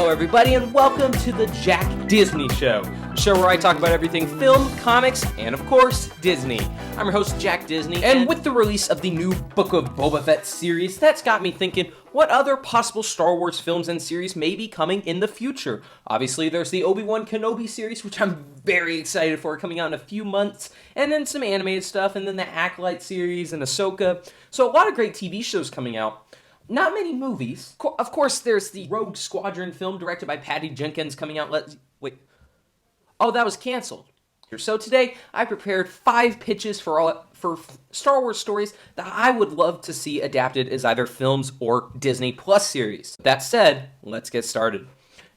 Hello everybody and welcome to the Jack Disney Show, a show where I talk about everything film, comics, and of course, Disney. I'm your host, Jack Disney, and with the release of the new Book of Boba Fett series, that's got me thinking, what other possible Star Wars films and series may be coming in the future? Obviously, there's the Obi-Wan Kenobi series, which I'm very excited for, coming out in a few months, and then some animated stuff, and then the Acolyte series and Ahsoka. So a lot of great TV shows coming out. Not many movies. Of course, there's the Rogue Squadron film directed by Patty Jenkins coming out. Wait. Oh, that was canceled. So today, I prepared 5 pitches for Star Wars stories that I would love to see adapted as either films or Disney Plus series. That said, let's get started.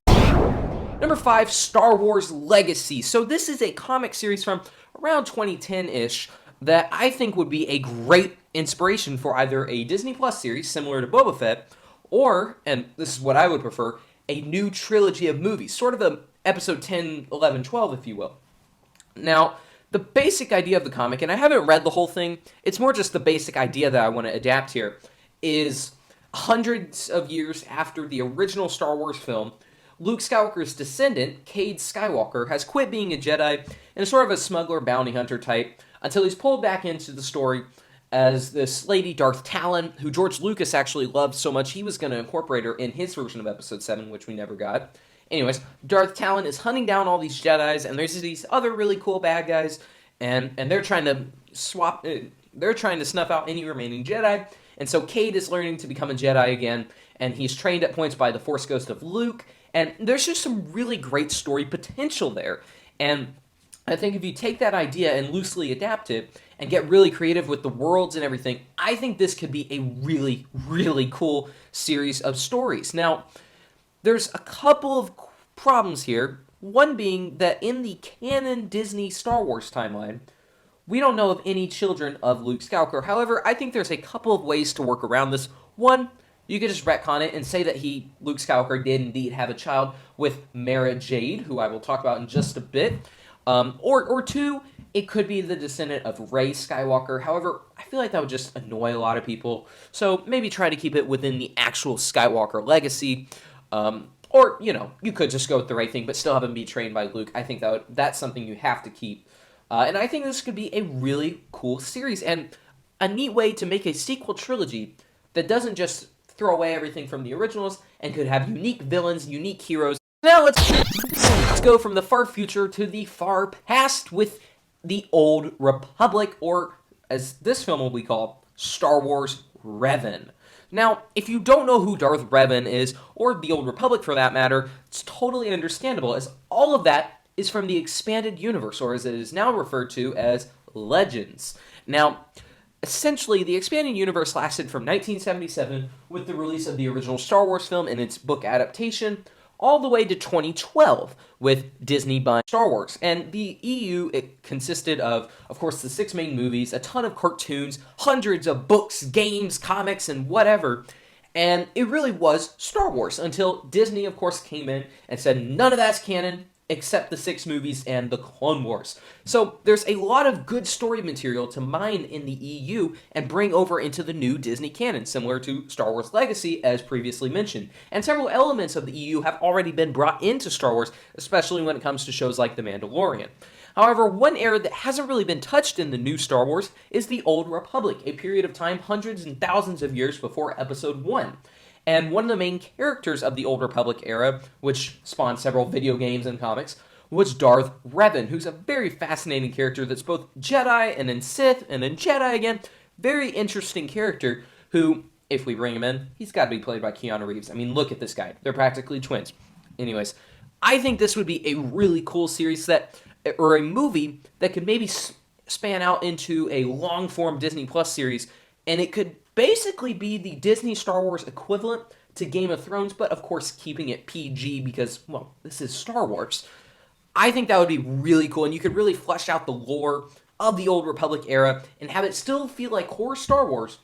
Number 5, Star Wars Legacy. So this is a comic series from around 2010-ish that I think would be a great inspiration for either a Disney Plus series similar to Boba Fett, or, and this is what I would prefer, a new trilogy of movies, sort of a episode 10, 11, 12, if you will. Now, the basic idea of the comic, and I haven't read the whole thing, it's more just the basic idea that I want to adapt here, is hundreds of years after the original Star Wars film, Luke Skywalker's descendant, Cade Skywalker, has quit being a Jedi and is sort of a smuggler bounty hunter type until he's pulled back into the story as this lady, Darth Talon, who George Lucas actually loved so much he was going to incorporate her in his version of Episode 7, which we never got. Anyways, Darth Talon is hunting down all these Jedis, and there's these other really cool bad guys, and they're trying to snuff out any remaining Jedi, and so Cade is learning to become a Jedi again, and he's trained at points by the Force Ghost of Luke, and there's just some really great story potential there, and I think if you take that idea and loosely adapt it and get really creative with the worlds and everything, I think this could be a really, really cool series of stories. Now, there's a couple of problems here. One being that in the canon Disney Star Wars timeline, we don't know of any children of Luke Skywalker. However, I think there's a couple of ways to work around this. One, you could just retcon it and say that Luke Skywalker did indeed have a child with Mara Jade, who I will talk about in just a bit. Or two, it could be the descendant of Rey Skywalker. However, I feel like that would just annoy a lot of people. So maybe try to keep it within the actual Skywalker legacy. Or, you could just go with the right thing, but still have him be trained by Luke. I think that's something you have to keep. And I think this could be a really cool series and a neat way to make a sequel trilogy that doesn't just throw away everything from the originals and could have unique villains, unique heroes. Now let's go from the far future to the far past with the Old Republic, or as this film will be called, Star Wars Revan. Now, if you don't know who Darth Revan is, or the Old Republic for that matter, it's totally understandable, as all of that is from the expanded universe, or as it is now referred to as Legends. Now, essentially, the expanded universe lasted from 1977 with the release of the original Star Wars film and its book adaptation, all the way to 2012 with Disney buying Star Wars. And the EU, it consisted of course, the 6 main movies, a ton of cartoons, hundreds of books, games, comics, and whatever. And it really was Star Wars until Disney, of course, came in and said, none of that's canon except the 6 movies and the Clone Wars. So there's a lot of good story material to mine in the EU and bring over into the new Disney canon, similar to Star Wars Legacy, as previously mentioned. And several elements of the EU have already been brought into Star Wars, especially when it comes to shows like The Mandalorian. However, one era that hasn't really been touched in the new Star Wars is the Old Republic, a period of time hundreds and thousands of years before Episode 1. And one of the main characters of the Old Republic era, which spawned several video games and comics, was Darth Revan, who's a very fascinating character that's both Jedi and then Sith and then Jedi again. Very interesting character who, if we bring him in, he's got to be played by Keanu Reeves. I mean, look at this guy. They're practically twins. Anyways, I think this would be a really cool series or a movie that could maybe span out into a long-form Disney Plus series, and it could basically be the Disney Star Wars equivalent to Game of Thrones, but of course keeping it PG because, well, this is Star Wars. I think that would be really cool, and you could really flesh out the lore of the Old Republic era and have it still feel like core Star Wars,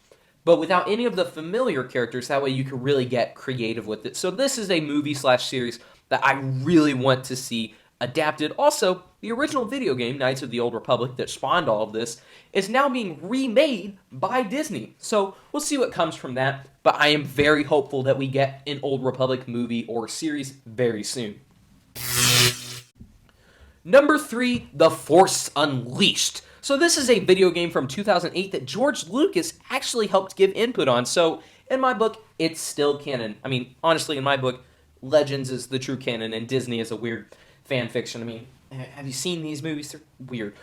but without any of the familiar characters. That way you could really get creative with it. So this is a movie/series that I really want to see adapted. Also, the original video game, Knights of the Old Republic, that spawned all of this, is now being remade by Disney. So we'll see what comes from that, but I am very hopeful that we get an Old Republic movie or series very soon. Number 3, The Force Unleashed. So this is a video game from 2008 that George Lucas actually helped give input on. So in my book, it's still canon. I mean, honestly, in my book, Legends is the true canon and Disney is a weird fan fiction. I mean, have you seen these movies? They're weird.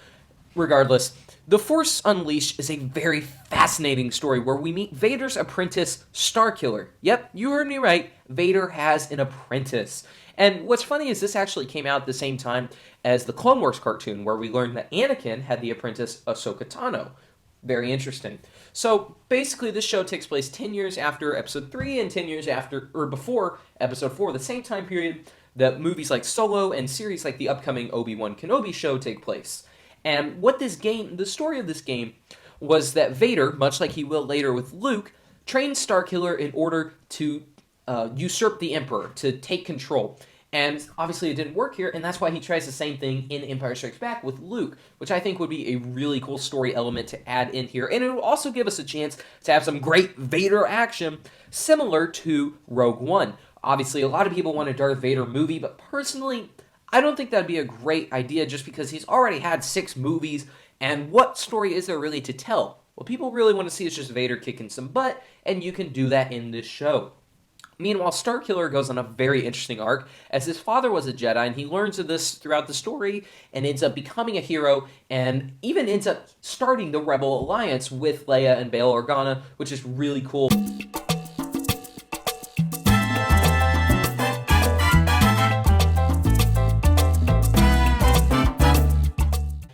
Regardless, The Force Unleashed is a very fascinating story where we meet Vader's apprentice, Starkiller. Yep, you heard me right. Vader has an apprentice. And what's funny is this actually came out at the same time as the Clone Wars cartoon, where we learned that Anakin had the apprentice Ahsoka Tano. Very interesting. So basically, this show takes place 10 years after Episode 3 and 10 years after, or before Episode 4, the same time period that movies like Solo and series like the upcoming Obi-Wan Kenobi show take place. And what this game, the story of this game, was that Vader, much like he will later with Luke, trained Starkiller in order to usurp the Emperor, to take control. And obviously it didn't work here, and that's why he tries the same thing in Empire Strikes Back with Luke, which I think would be a really cool story element to add in here. And it will also give us a chance to have some great Vader action, similar to Rogue One. Obviously, a lot of people want a Darth Vader movie, but personally, I don't think that'd be a great idea just because he's already had 6 movies, and what story is there really to tell? What people really want to see is just Vader kicking some butt, and you can do that in this show. Meanwhile, Starkiller goes on a very interesting arc, as his father was a Jedi, and he learns of this throughout the story, and ends up becoming a hero, and even ends up starting the Rebel Alliance with Leia and Bail Organa, which is really cool.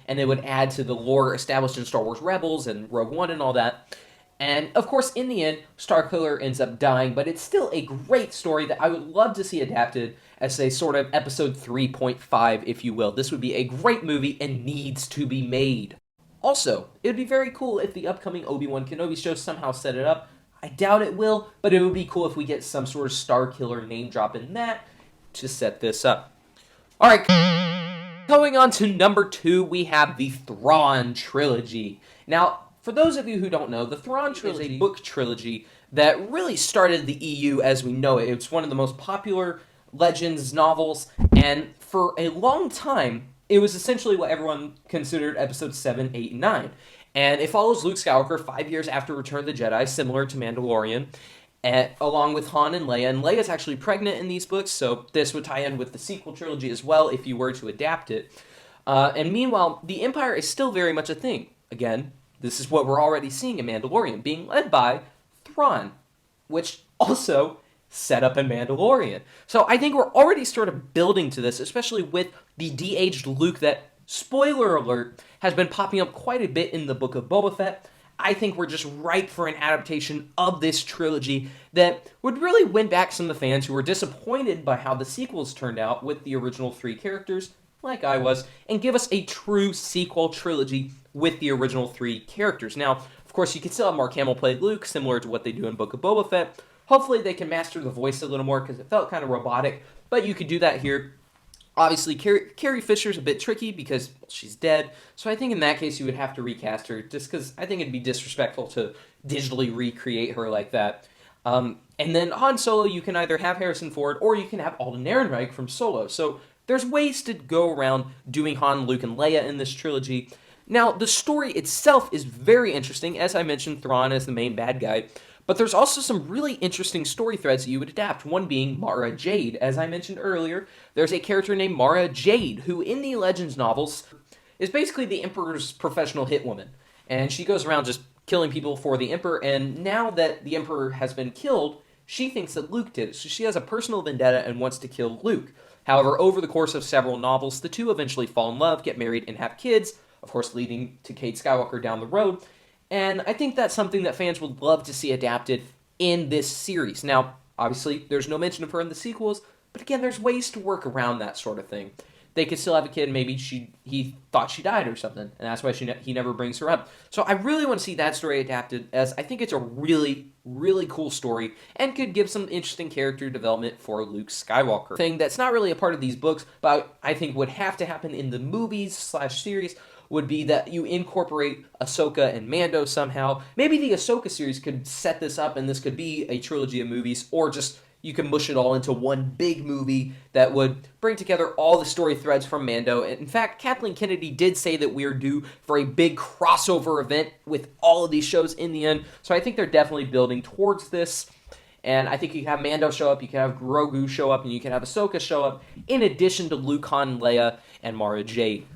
And it would add to the lore established in Star Wars Rebels and Rogue One and all that. And, of course, in the end, Starkiller ends up dying, but it's still a great story that I would love to see adapted as a sort of episode 3.5, if you will. This would be a great movie and needs to be made. Also, it would be very cool if the upcoming Obi-Wan Kenobi show somehow set it up. I doubt it will, but it would be cool if we get some sort of Starkiller name drop in that to set this up. Alright, going on to number 2, we have the Thrawn Trilogy. Now, for those of you who don't know, the Thrawn Trilogy is a book trilogy that really started the EU as we know it. It's one of the most popular Legends novels, and for a long time, it was essentially what everyone considered episodes 7, 8, and 9. And it follows Luke Skywalker 5 years after Return of the Jedi, similar to Mandalorian, along with Han and Leia. And Leia's actually pregnant in these books, so this would tie in with the sequel trilogy as well if you were to adapt it. And meanwhile, the Empire is still very much a thing. Again, this is what we're already seeing in Mandalorian, being led by Thrawn, which also set up in Mandalorian. So I think we're already sort of building to this, especially with the de-aged Luke that, spoiler alert, has been popping up quite a bit in the Book of Boba Fett. I think we're just ripe for an adaptation of this trilogy that would really win back some of the fans who were disappointed by how the sequels turned out with the original 3 characters, like I was, and give us a true sequel trilogy with the original 3 characters. Now, of course, you can still have Mark Hamill play Luke, similar to what they do in Book of Boba Fett. Hopefully they can master the voice a little more, because it felt kind of robotic, but you could do that here. Obviously, Carrie Fisher's a bit tricky because she's dead, so I think in that case you would have to recast her, just because I think it'd be disrespectful to digitally recreate her like that. And then Han Solo, you can either have Harrison Ford, or you can have Alden Ehrenreich from Solo. So there's ways to go around doing Han, Luke, and Leia in this trilogy. Now, the story itself is very interesting. As I mentioned, Thrawn is the main bad guy. But there's also some really interesting story threads that you would adapt, one being Mara Jade. As I mentioned earlier, there's a character named Mara Jade, who in the Legends novels is basically the Emperor's professional hitwoman. And she goes around just killing people for the Emperor, and now that the Emperor has been killed, she thinks that Luke did it. So she has a personal vendetta and wants to kill Luke. However, over the course of several novels, the two eventually fall in love, get married, and have kids, of course leading to Kate Skywalker down the road. And I think that's something that fans would love to see adapted in this series. Now, obviously, there's no mention of her in the sequels, but again, there's ways to work around that sort of thing. They could still have a kid, maybe he thought she died or something, and that's why he never brings her up. So I really want to see that story adapted, as I think it's a really, really cool story and could give some interesting character development for Luke Skywalker. Thing that's not really a part of these books, but I think would have to happen in the movies/series would be that you incorporate Ahsoka and Mando somehow. Maybe the Ahsoka series could set this up and this could be a trilogy of movies, or just you can mush it all into one big movie that would bring together all the story threads from Mando. In fact, Kathleen Kennedy did say that we're due for a big crossover event with all of these shows in the end, so I think they're definitely building towards this. And I think you can have Mando show up, you can have Grogu show up, and you can have Ahsoka show up, in addition to Luke, Han, Leia, and Mara Jade.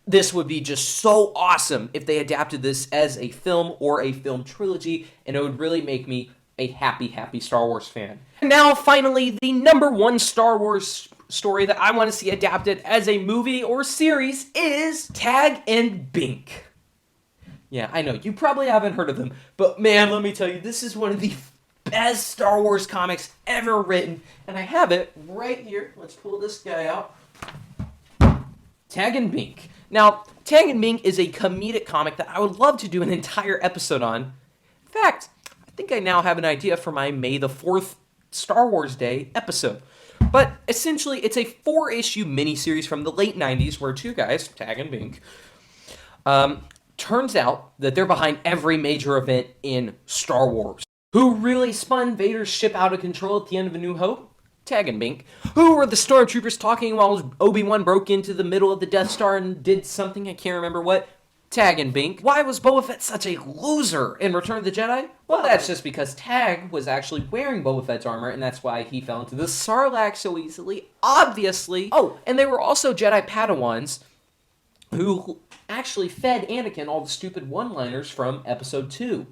This would be just so awesome if they adapted this as a film or a film trilogy, and it would really make me a happy Star Wars fan. And now, finally, the number one Star Wars story that I want to see adapted as a movie or series is Tag and Bink. Yeah, I know, you probably haven't heard of them, but man, let me tell you, this is one of the best Star Wars comics ever written, and I have it right here. Let's pull this guy out. Tag and Bink. Now, Tag and Bink is a comedic comic that I would love to do an entire episode on. In fact, I think I now have an idea for my May the 4th Star Wars Day episode. But essentially, it's a 4-issue miniseries from the late 90s where two guys, Tag and Bink, turns out that they're behind every major event in Star Wars. Who really spun Vader's ship out of control at the end of A New Hope? Tag and Bink. Who were the stormtroopers talking while Obi-Wan broke into the middle of the Death Star and did something, I can't remember what? Tag and Bink. Why was Boba Fett such a loser in Return of the Jedi? Well, that's just because Tag was actually wearing Boba Fett's armor, and that's why he fell into the Sarlacc so easily, obviously. Oh, and they were also Jedi Padawans who actually fed Anakin all the stupid one-liners from Episode 2.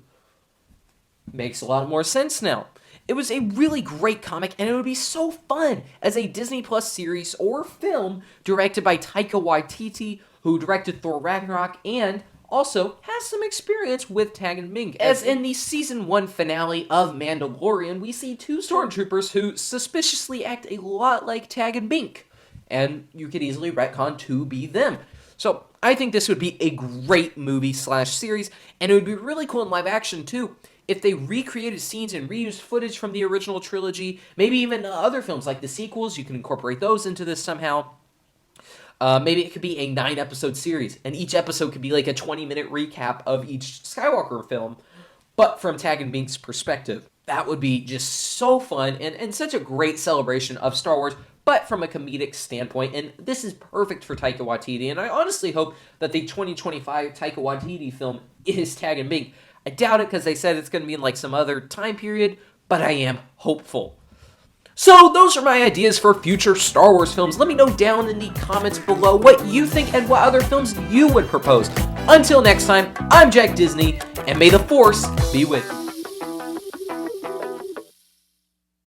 Makes a lot more sense now. It was a really great comic, and it would be so fun as a Disney Plus series or film directed by Taika Waititi, who directed Thor Ragnarok and also has some experience with Tag and Bink. As in the Season 1 finale of Mandalorian, we see two stormtroopers who suspiciously act a lot like Tag and Bink, and you could easily retcon to be them. So I think this would be a great movie/series, and it would be really cool in live action too, if they recreated scenes and reused footage from the original trilogy, maybe even other films like the sequels, you can incorporate those into this somehow. Maybe it could be a 9-episode series, and each episode could be like a 20-minute recap of each Skywalker film, but from Tag and Bink's perspective. That would be just so fun, and such a great celebration of Star Wars, but from a comedic standpoint, and this is perfect for Taika Waititi, and I honestly hope that the 2025 Taika Waititi film is Tag and Bink. I doubt it because they said it's going to be in like some other time period, but I am hopeful. So those are my ideas for future Star Wars films. Let me know down in the comments below what you think and what other films you would propose. Until next time, I'm Jack Disney, and may the Force be with you.